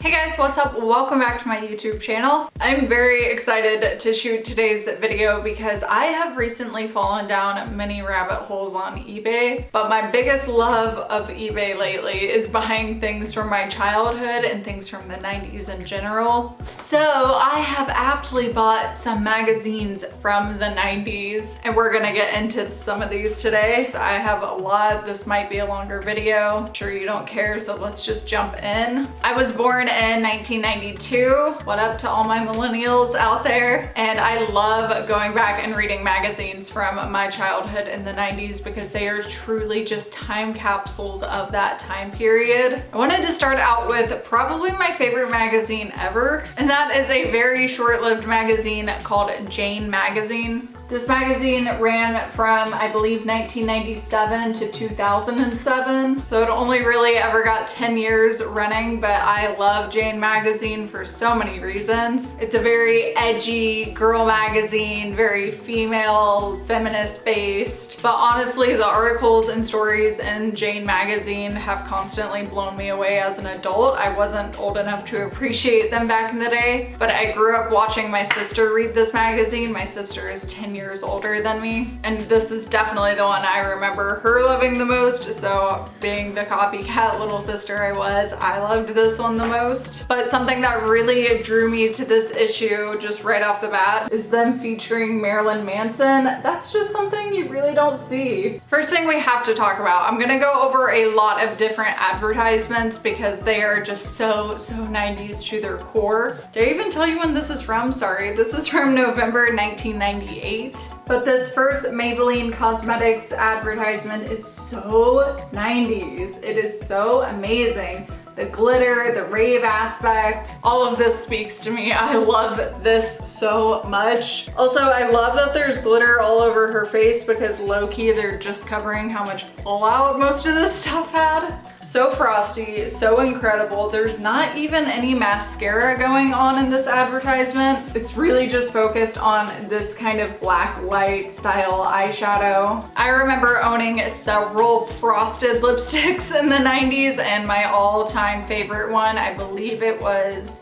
Hey guys, what's up? Welcome back to my YouTube channel. I'm very excited to shoot today's video because I have recently fallen down many rabbit holes on eBay, but my biggest love of eBay lately is buying things from my childhood and things from the 90s in general. So I have aptly bought some magazines from the 90s and we're gonna get into some of these today. I have a lot. This might be a longer video. I'm sure you don't care, so let's just jump in. I was born in 1992. What up to all my millennials out there? And I love going back and reading magazines from my childhood in the 90s because they are truly just time capsules of that time period. I wanted to start out with probably my favorite magazine ever, and that is a very short-lived magazine called Jane magazine. This magazine ran from, I believe, 1997 to 2007, so it only really ever got 10 years running, but I love Jane magazine for so many reasons. It's a very edgy girl magazine, very female, feminist based, but honestly, the articles and stories in Jane magazine have constantly blown me away as an adult. I wasn't old enough to appreciate them back in the day, but I grew up watching my sister read this magazine. My sister is 10 years older than me, and this is definitely the one I remember her loving the most, so being the copycat little sister I was, I loved this one the most. But something that really drew me to this issue just right off the bat is them featuring Marilyn Manson. That's just something you really don't see. First thing we have to talk about, I'm gonna go over a lot of different advertisements because they are just so 90s to their core. Did I even tell you when this is from? Sorry, this is from November 1998. But this first Maybelline Cosmetics advertisement is so 90s. It is so amazing. The glitter, the rave aspect, all of this speaks to me. I love this so much. Also, I love that there's glitter all over her face because low-key they're just covering how much fallout most of this stuff had. So frosty, so incredible. There's not even any mascara going on in this advertisement. It's really just focused on this kind of black light style eyeshadow. I remember owning several frosted lipsticks in the 90s, and my all-time favorite one, I believe it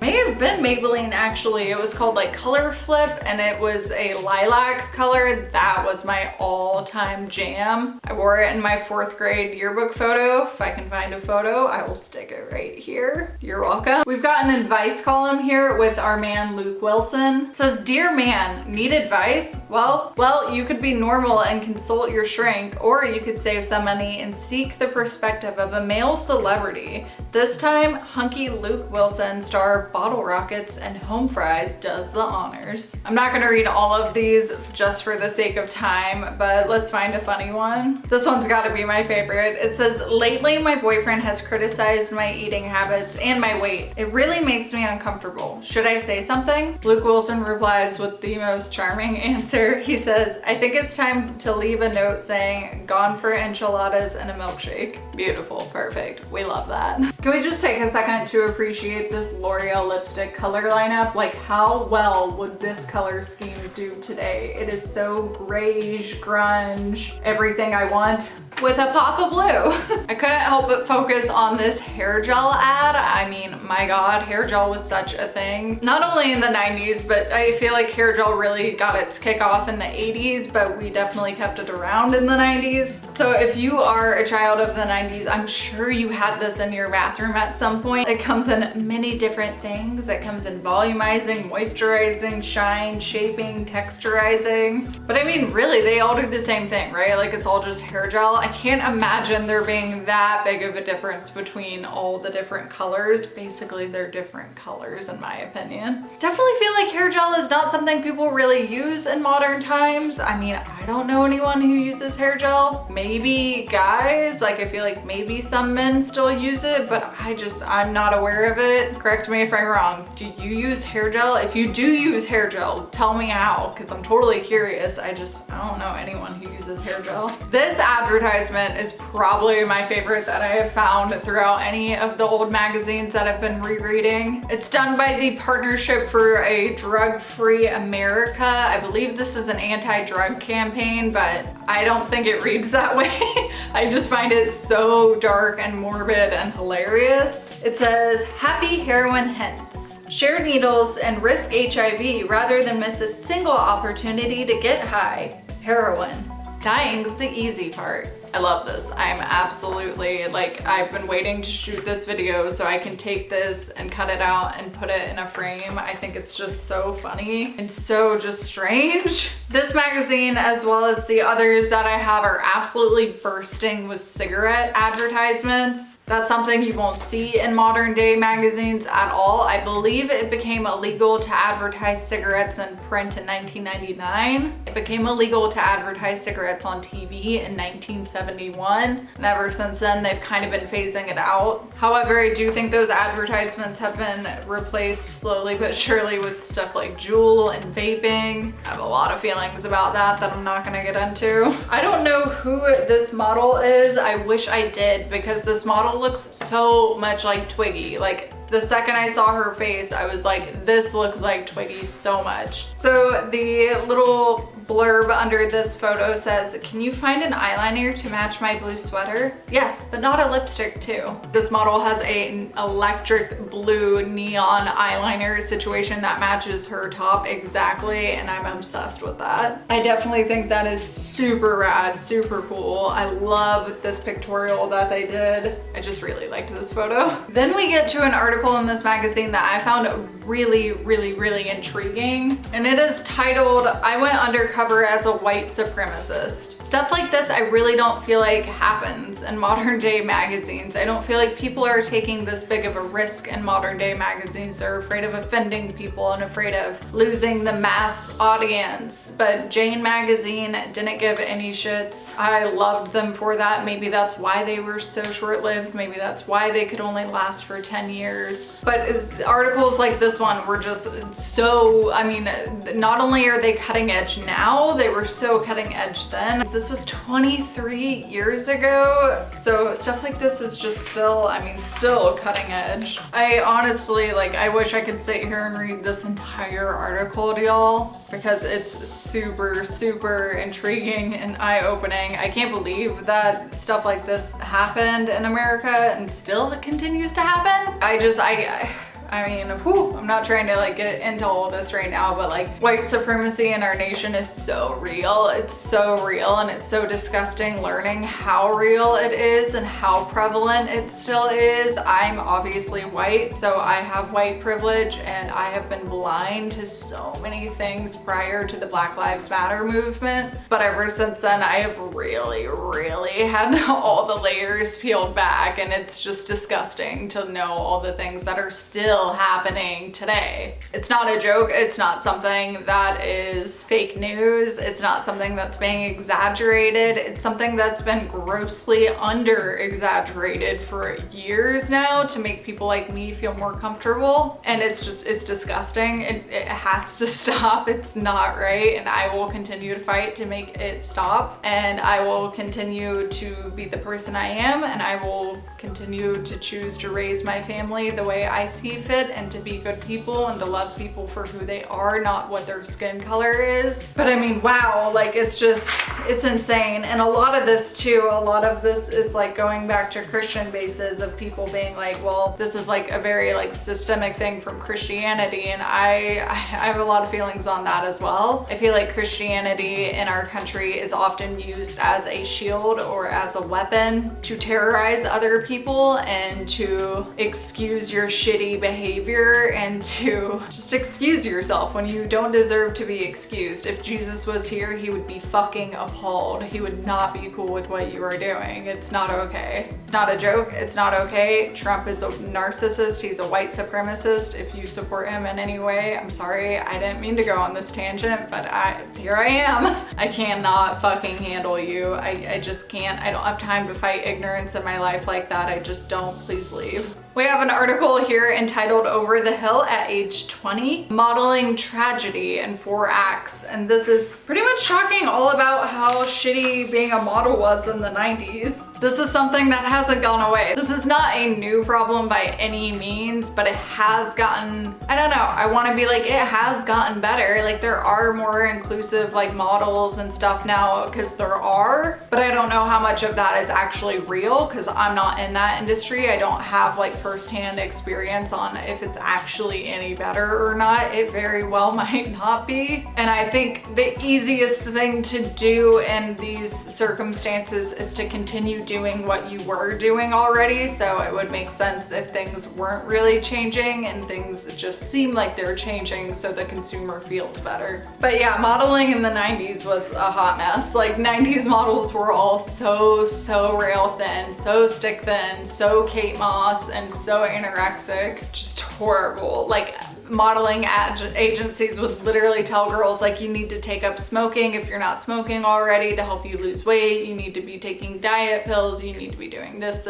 may have been Maybelline actually. It was called like Color Flip and it was a lilac color. That was my all-time jam. I wore it in my 4th grade yearbook photo. If I can find a photo, I will stick it right here. You're welcome. We've got an advice column here with our man Luke Wilson. It says, "Dear man, need advice? Well, you could be normal and consult your shrink, or you could save some money and seek the perspective of a male celebrity. This time, hunky Luke Wilson, star of Bottle Rockets and Home Fries, does the honors." I'm not gonna read all of these just for the sake of time, but let's find a funny one. This one's gotta be my favorite. It says, "Lately, my boyfriend has criticized my eating habits and my weight. It really makes me uncomfortable. Should I say something?" Luke Wilson replies with the most charming answer. He says, "I think it's time to leave a note saying, gone for enchiladas and a milkshake." Beautiful, perfect. We love that. Can we just take a second to appreciate this L'Oreal lipstick color lineup? Like, how well would this color scheme do today? It is so grayish, grunge, everything I want with a pop of blue. I couldn't help but focus on this hair gel ad. I mean, my God, hair gel was such a thing. Not only in the 90s, but I feel like hair gel really got its kickoff in the 80s, but we definitely kept it around in the 90s. So if you are a child of the 90s, I'm sure you had this in your bathroom at some point. It comes in many different things. It comes in volumizing, moisturizing, shine, shaping, texturizing. But I mean, really, they all do the same thing, right? Like, it's all just hair gel. I can't imagine there being that big of a difference between all the different colors. Basically, they're different colors in my opinion. Definitely feel like hair gel is not something people really use in modern times. I mean, I don't know anyone who uses hair gel. Maybe guys, like I feel like maybe some men still use it, but I'm not aware of it. Correct me if I'm wrong. Do you use hair gel? If you do use hair gel, tell me how, because I'm totally curious. I don't know anyone who uses hair gel. This advertisement is probably my favorite that I have found throughout any of the old magazines that I've been rereading. It's done by the Partnership for a Drug-Free America. I believe this is an anti-drug campaign, but I don't think it reads that way. I just find it so so dark and morbid and hilarious. It says, "Happy heroin hints. Share needles and risk HIV rather than miss a single opportunity to get high. Heroin. Dying's the easy part." I love this. I'm absolutely, like, I've been waiting to shoot this video so I can take this and cut it out and put it in a frame. I think it's just so funny and so just strange. This magazine, as well as the others that I have, are absolutely bursting with cigarette advertisements. That's something you won't see in modern day magazines at all. I believe it became illegal to advertise cigarettes in print in 1999. It became illegal to advertise cigarettes on TV in 1971. And ever since then, they've kind of been phasing it out. However, I do think those advertisements have been replaced slowly but surely with stuff like Juul and vaping. I have a lot of feelings about that I'm not gonna get into. I don't know who this model is. I wish I did, because this model looks so much like Twiggy. Like, the second I saw her face, I was like, this looks like Twiggy so much. So the little blurb under this photo says, "Can you find an eyeliner to match my blue sweater?" Yes, but not a lipstick too. This model has an electric blue neon eyeliner situation that matches her top exactly, and I'm obsessed with that. I definitely think that is super rad, super cool. I love this pictorial that they did. I just really liked this photo. Then we get to an article in this magazine that I found really, really, really intriguing. And it is titled, "I Went Undercover as a White Supremacist." Stuff like this I really don't feel like happens in modern day magazines. I don't feel like people are taking this big of a risk in modern day magazines. They're afraid of offending people and afraid of losing the mass audience. But Jane magazine didn't give any shits. I loved them for that. Maybe that's why they were so short-lived. Maybe that's why they could only last for 10 years. But articles like this one were just so, I mean, not only are they cutting edge now, they were so cutting edge then. This was 23 years ago. So stuff like this is just still, I mean, still cutting edge. I honestly, like, I wish I could sit here and read this entire article to y'all, because it's super, super intriguing and eye-opening. I can't believe that stuff like this happened in America and still continues to happen. I mean, whew, I'm not trying to like get into all of this right now, but like, white supremacy in our nation is so real. It's so real, and it's so disgusting learning how real it is and how prevalent it still is. I'm obviously white, so I have white privilege, and I have been blind to so many things prior to the Black Lives Matter movement. But ever since then, I have really, really had all the layers peeled back, and it's just disgusting to know all the things that are still happening today. It's not a joke. It's not something that is fake news. It's not something that's being exaggerated. It's something that's been grossly under exaggerated for years now to make people like me feel more comfortable. And it's disgusting. It has to stop. It's not right. And I will continue to fight to make it stop. And I will continue to be the person I am. And I will continue to choose to raise my family the way I see fit, and to be good people and to love people for who they are, not what their skin color is. But I mean, wow, like, it's insane. And a lot of this is like going back to Christian bases of people being like, well, this is like a very like systemic thing from Christianity, and I have a lot of feelings on that as well. I feel like Christianity in our country is often used as a shield or as a weapon to terrorize other people and to excuse your shitty behavior and to just excuse yourself when you don't deserve to be excused. If Jesus was here, he would be fucking appalled. He would not be cool with what you are doing. It's not okay. It's not a joke. It's not okay. Trump is a narcissist. He's a white supremacist. If you support him in any way, I'm sorry. I didn't mean to go on this tangent, but here I am. I cannot fucking handle you. I just can't. I don't have time to fight ignorance in my life like that. I just don't. Please leave. We have an article here entitled Over the Hill at Age 20, Modeling Tragedy in 4 Acts. And this is pretty much talking all about how shitty being a model was in the 90s. This is something that hasn't gone away. This is not a new problem by any means, but it has gotten, I don't know, I want to be like, it has gotten better. Like there are more inclusive like models and stuff now, because there are, but I don't know how much of that is actually real because I'm not in that industry. I don't have like firsthand experience on if it's actually any better or not. It very well might not be. And I think the easiest thing to do in these circumstances is to continue doing what you were doing already. So it would make sense if things weren't really changing and things just seem like they're changing so the consumer feels better. But yeah, modeling in the 90s was a hot mess. Like 90s models were all so rail thin, so stick thin, so Kate Moss, and so anorexic, just horrible. Like modeling agencies would literally tell girls like, you need to take up smoking if you're not smoking already to help you lose weight. You need to be taking diet pills. You need to be doing this.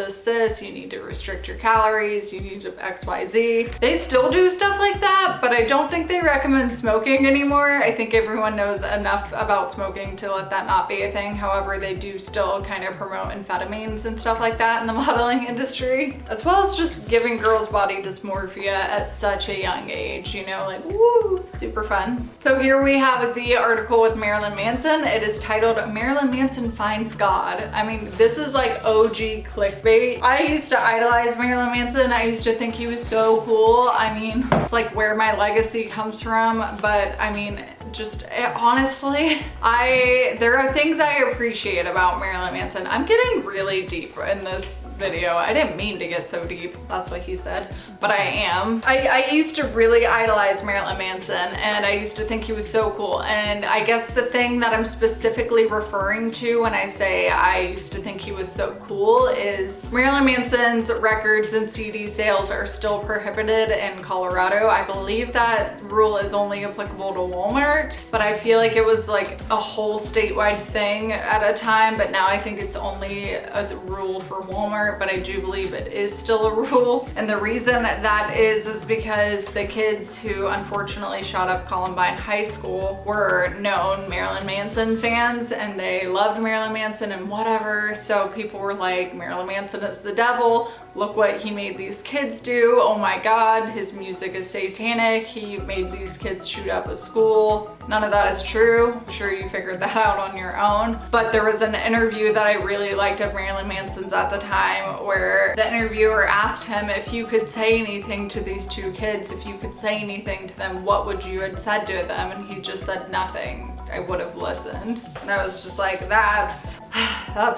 You need to restrict your calories. You need to XYZ. They still do stuff like that, but I don't think they recommend smoking anymore. I think everyone knows enough about smoking to let that not be a thing. However, they do still kind of promote amphetamines and stuff like that in the modeling industry, as well as just giving girls body dysmorphia at such a young age. You know, like, woo, super fun. So here we have the article with Marilyn Manson. It is titled Marilyn Manson Finds God. I mean, this is like OG clickbait. I used to idolize Marilyn Manson. I used to think he was so cool. I mean, it's like where my legacy comes from, but I mean, just honestly, there are things I appreciate about Marilyn Manson. I'm getting really deep in this video. I didn't mean to get so deep. That's what he said, but I am. I used to really idolize Marilyn Manson and I used to think he was so cool. And I guess the thing that I'm specifically referring to when I say I used to think he was so cool is Marilyn Manson's records and CD sales are still prohibited in Colorado. I believe that rule is only applicable to Walmart, but I feel like it was like a whole statewide thing at a time, but now I think it's only a rule for Walmart, but I do believe it is still a rule. And the reason that is because the kids who unfortunately shot up Columbine High School were known Marilyn Manson fans and they loved Marilyn Manson and whatever. So people were like, Marilyn Manson is the devil. Look what he made these kids do. Oh my God, his music is satanic. He made these kids shoot up a school. None of that is true. I'm sure you figured that out on your own. But there was an interview that I really liked of Marilyn Manson's at the time where the interviewer asked him if you could say anything to these 2 kids, if you could say anything to them, what would you have said to them? And he just said nothing. I would have listened. And I was just like, that's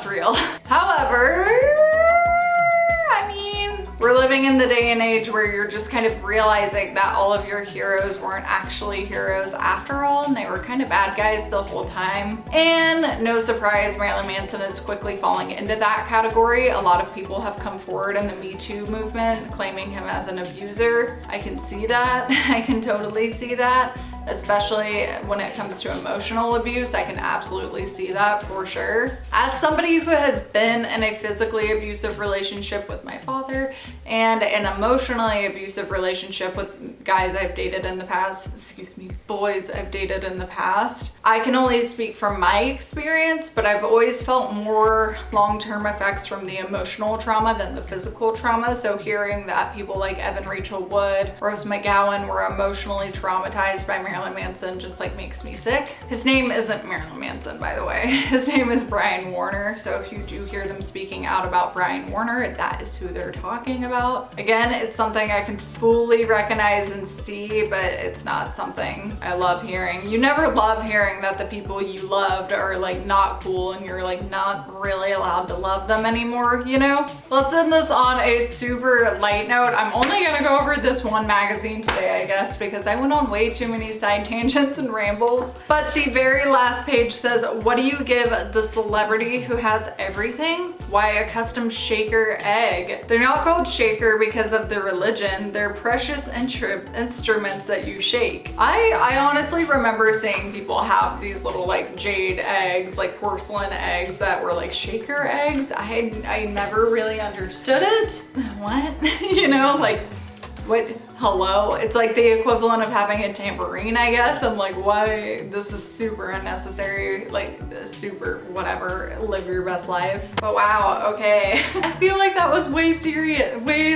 real. However, I mean, we're living in the day and age where you're just kind of realizing that all of your heroes weren't actually heroes after all, and they were kind of bad guys the whole time. And no surprise, Marilyn Manson is quickly falling into that category. A lot of people have come forward in the Me Too movement claiming him as an abuser. I can see that. I can totally see that. Especially when it comes to emotional abuse. I can absolutely see that for sure. As somebody who has been in a physically abusive relationship with my father and an emotionally abusive relationship with guys I've dated in the past, boys I've dated in the past, I can only speak from my experience, but I've always felt more long-term effects from the emotional trauma than the physical trauma. So hearing that people like Evan Rachel Wood, Rose McGowan were emotionally traumatized by Marilyn Manson just like makes me sick. His name isn't Marilyn Manson, by the way. His name is Brian Warner. So if you do hear them speaking out about Brian Warner, that is who they're talking about. Again, it's something I can fully recognize and see, but it's not something I love hearing. You never love hearing that the people you loved are like not cool and you're like not really allowed to love them anymore, you know? Let's end this on a super light note. I'm only gonna go over this one magazine today, I guess, because I went on way too many side tangents and rambles. But the very last page says, what do you give the celebrity who has everything? Why, a custom shaker egg. They're not called shaker because of their religion. They're precious instruments that you shake. I honestly remember seeing people have these little like jade eggs, like porcelain eggs that were like shaker eggs. I never really understood it. What? You know, like, what? Hello? It's like the equivalent of having a tambourine, I guess. I'm like, why? This is super unnecessary, like super whatever, live your best life. But wow, okay. I feel like that was way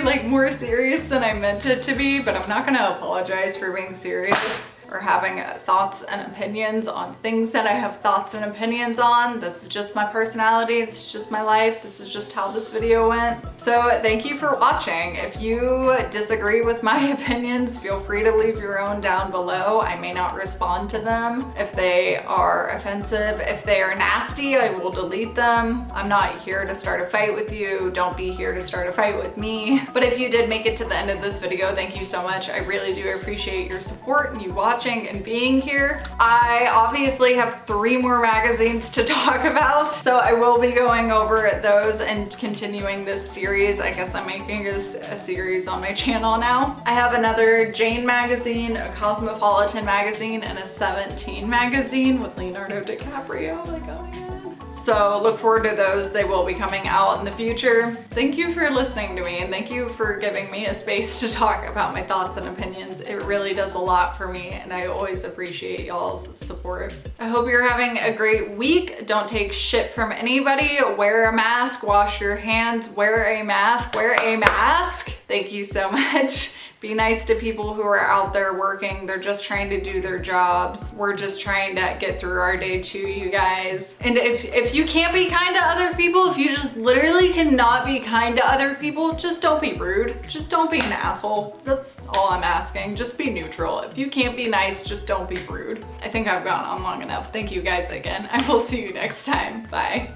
like more serious than I meant it to be, but I'm not gonna apologize for being serious or having thoughts and opinions on things that I have thoughts and opinions on. This is just my personality, this is just my life, this is just how this video went. So thank you for watching. If you disagree with my opinions, feel free to leave your own down below. I may not respond to them. If they are offensive, if they are nasty, I will delete them. I'm not here to start a fight with you. Don't be here to start a fight with me. But if you did make it to the end of this video, thank you so much. I really do appreciate your support and you watching and being here. I obviously have 3 more magazines to talk about, so I will be going over those and continuing this series. I guess I'm making a series on my channel now. I have another Jane magazine, a Cosmopolitan magazine, and a 17 magazine with Leonardo DiCaprio. Like, oh my god. So look forward to those. They will be coming out in the future. Thank you for listening to me and thank you for giving me a space to talk about my thoughts and opinions. It really does a lot for me and I always appreciate y'all's support. I hope you're having a great week. Don't take shit from anybody. Wear a mask, wash your hands, wear a mask, wear a mask. Thank you so much. Be nice to people who are out there working. They're just trying to do their jobs. We're just trying to get through our day too, you guys. And if you can't be kind to other people, if you just literally cannot be kind to other people, just don't be rude. Just don't be an asshole. That's all I'm asking. Just be neutral. If you can't be nice, just don't be rude. I think I've gone on long enough. Thank you guys again. I will see you next time. Bye.